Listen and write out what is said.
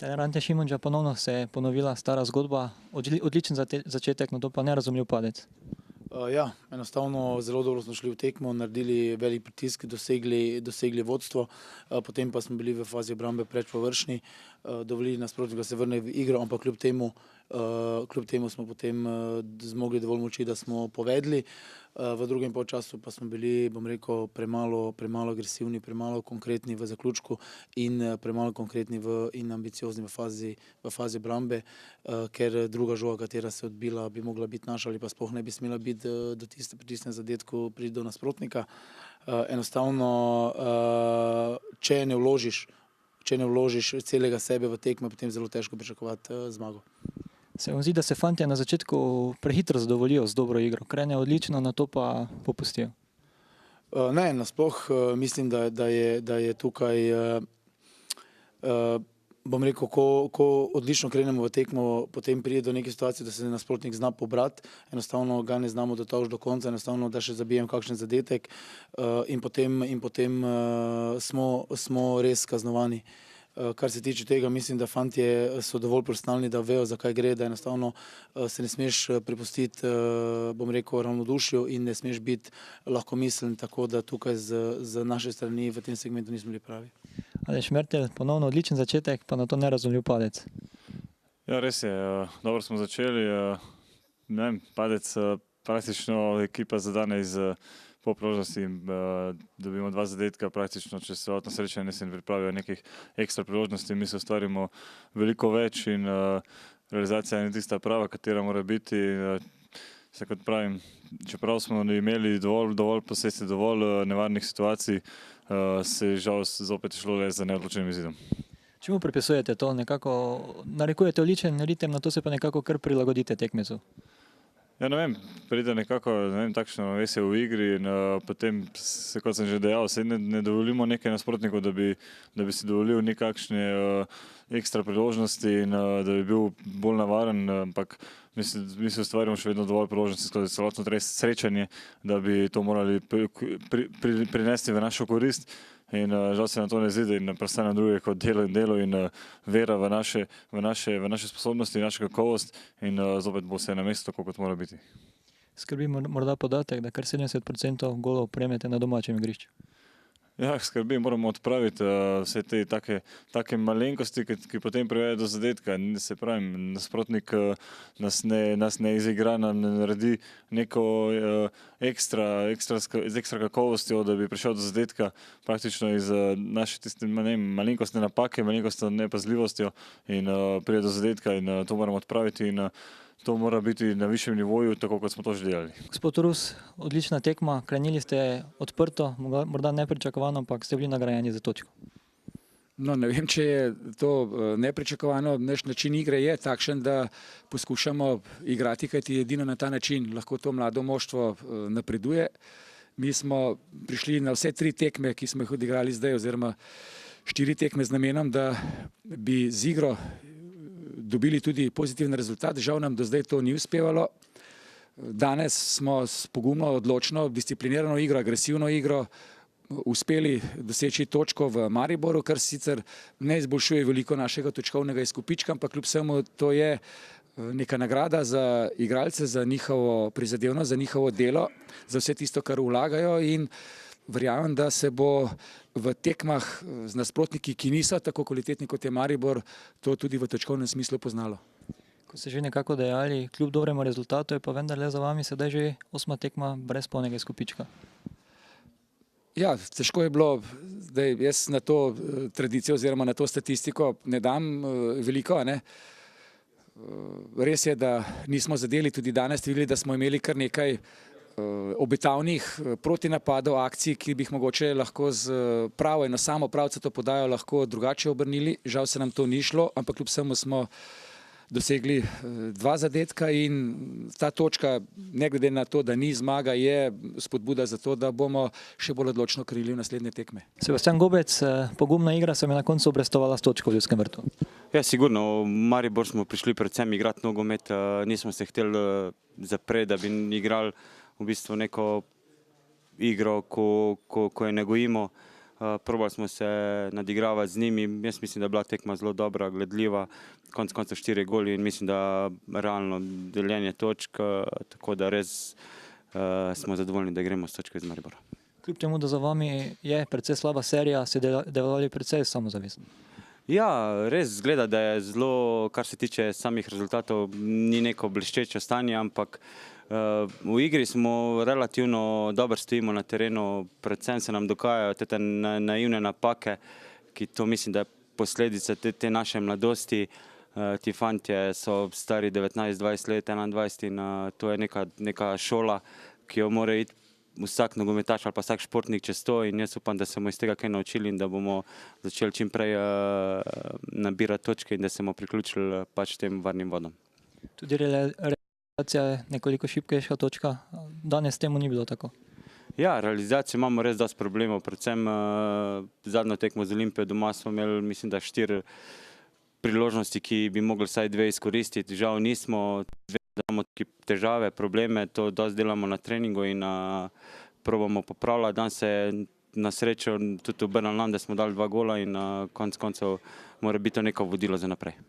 Trener Ante Šimundža, ponovno se je ponovila stara zgodba, odličen začetek, no to pa nerazumljiv padec. Ja, enostavno zelo dobro smo šli v tekmo, naredili velik pritisk, dosegli vodstvo, potem pa smo bili v fazi obrambe preveč površni, dovolili nasprotniku, da se vrne v igro, ampak kljub temu smo potem zmogli dovolj moči, da smo povedli. V drugem polčasu pa smo bili, bom rekel, premalo agresivni, premalo konkretni v zaključku in premalo konkretni in ambiciozni v fazi obrambe, ker druga žoga, katera se je odbila, bi mogla biti naša ali pa sploh ne bi smela biti do tiste pritisne zadetku priti do nasprotnika. Enostavno, če ne vložiš celega sebe v tekmo, potem zelo težko pričakovati zmago. Se vam zdi, da se fantje na začetku prehitro zadovoljijo z dobro igro, krenejo odlično, nato pa popustijo? Ne, nasploh mislim, da je tukaj, bom rekel, ko odlično krenemo v tekmo, potem pride do neke situacije, da se nasprotnik zna pobrati, enostavno ga ne znamo dotoči do konca, enostavno da še zabijem kakšen zadetek in potem smo res kaznovani. Kar se tiče tega, mislim, da fantje so dovolj profesionalni, da vejo, zakaj gre, da enostavno se ne smeš prepustiti, bom rekel, ravnodušju in ne smeš biti lahkomislen, tako da tukaj z naše strani v tem segmentu nismo bili pravi. Aleš Mertelj, ponovno odličen začetek, pa na to nerazumljiv padec. Ja, res je, dobro smo začeli, ne vem, padec praktično ekipa zadane iz po priložnosti, dobimo 2 zadetka praktično, če se celotno srečanje ne pripravijo nekih ekstra priložnosti, mi se ustvarimo veliko več in realizacija je tista prava, katera mora biti. Se kot pravim, čeprav smo imeli dovolj posesti, dovolj nevarnih situacij, se je žal zopet šlo le za neodločenim izidom. Čemu pripisujete to? Nekako narekujete odličen ritem, na to se pa nekako kar prilagodite tekmecu? Ja, ne vem, pride nekako, ne vem, takšno ravnovesje v igri in potem, kot sem že dejal, se ne dovolimo nekaj nasprotnikov, da bi si dovolil nekakšne ekstra priložnosti in da bi bil bolj navaren, ampak mi se ustvarjamo še vedno dovolj priložnosti skozi celotno srečanje, da bi to morali prinesti v našo korist. In žal se nam to ne zdi in prestane druge kot delo in vera v naše sposobnosti, naša kakovost in zopet bo vse na mestu, tako kot mora biti. Skrbi morda podatek, da kar 70% golov prejmete na domačem igrišču? Ja, skrbi, moramo odpraviti vse te take malenkosti, ki potem privedejo do zadetka. Se pravi, nasprotnik nas ne izigra, nam ne naredi neko ekstra kakovostjo, da bi prišel do zadetka praktično iz naše tiste malenkostne napake, malenkostne nepazljivostjo in pride do zadetka in to moramo odpraviti in to mora biti na višjem nivoju, tako kot smo to že delali. Gospod Rus, odlična tekma, krenili ste odprto, morda nepričakovano, ampak ste bili nagrajeni za točko. No, ne vem, če je to nepričakovano, naš način igre je takšen, da poskušamo igrati, kajti edino na ta način lahko to mlado moštvo napreduje. Mi smo prišli na vse 3 tekme, ki smo jih odigrali zdaj, oziroma 4 tekme z namenom, da bi z igro dobili tudi pozitiven rezultat. Žal nam do zdaj to ni uspevalo. Danes smo s pogumno, odločno, disciplinirano igro, agresivno igro uspeli doseči točko v Mariboru, kar sicer ne izboljšuje veliko našega točkovnega izkupička, ampak kljub vsemu to je neka nagrada za igralce, za njihovo prizadevnost, za njihovo delo, za vse tisto, kar vlagajo in verjamem, da se bo v tekmah z nasprotniki, ki niso tako kvalitetni kot je Maribor, to tudi v točkovnem smislu poznalo. Ko ste že nekako dejali, kljub dobremu rezultatu je pa vendarle za vami sedaj že 8. tekma brez polnega izkupička. Ja, težko je bilo, zdaj jaz na to tradicijo oziroma na to statistiko ne dam veliko, ne. Res je, da nismo zadeli, tudi danes ste videli, da smo imeli kar nekaj obetavnih protinapadov, akcij, ki bi jih mogoče lahko z pravo eno samo pravcato podajo lahko drugače obrnili. Žal se nam to ni šlo, ampak kljub vsemu smo dosegli 2 zadetka in ta točka, ne glede na to, da ni zmaga, je spodbuda za to, da bomo še bolj odločno krili v naslednje tekme. Sebastian Gobec, pogumna igra se je na koncu obrestovala s točko v Ljudskem vrtu. Ja, sigurno, v Maribor smo prišli predvsem igrati nogomet, nismo se hteli zapreti, da bi igrali v bistvu neko igro, ko je ne gojimo. Probali smo se nadigravati z njimi. Jaz mislim, da je bila tekma zelo dobra, gledljiva, konec koncev 4 goli in mislim, da realno deljenje točk, tako da res smo zadovoljni, da gremo s točko iz Maribora. Kljub temu, da za vami je precej slaba serija, ste delovali precej samozavestno. Ja, res zgleda, da je zelo, kar se tiče samih rezultatov, ni neko bleščeče stanje, ampak v igri smo relativno dobro stojimo na terenu, predvsem se nam dogajajo te naivne napake, ki to mislim, da je posledica te naše mladosti. Ti fantje so stari 19, 20 let, 21 in to je neka šola, ki jo mora iti vsak nogometaš ali pa vsak športnik čez to in jaz upam, da se bomo iz tega kaj naučili in da bomo začeli čim prej nabirati točke in da se bomo priključili pač tem varnim vodam. Tudi realizacija je nekoliko šibkejša točka, danes temu ni bilo tako. Ja, realizacijo imamo res dosti problemov, predvsem zadnjo tekmo z Olimpijo doma smo imeli, mislim, da 4 priložnosti, ki bi mogli vsaj 2 izkoristiti, žal nismo, imamo težave, probleme, to dosti delamo na treningu in probamo popravljati. Dan se je na srečo tudi obrnilo nam, da smo dali 2 gola in konec koncev mora biti to neko vodilo za naprej.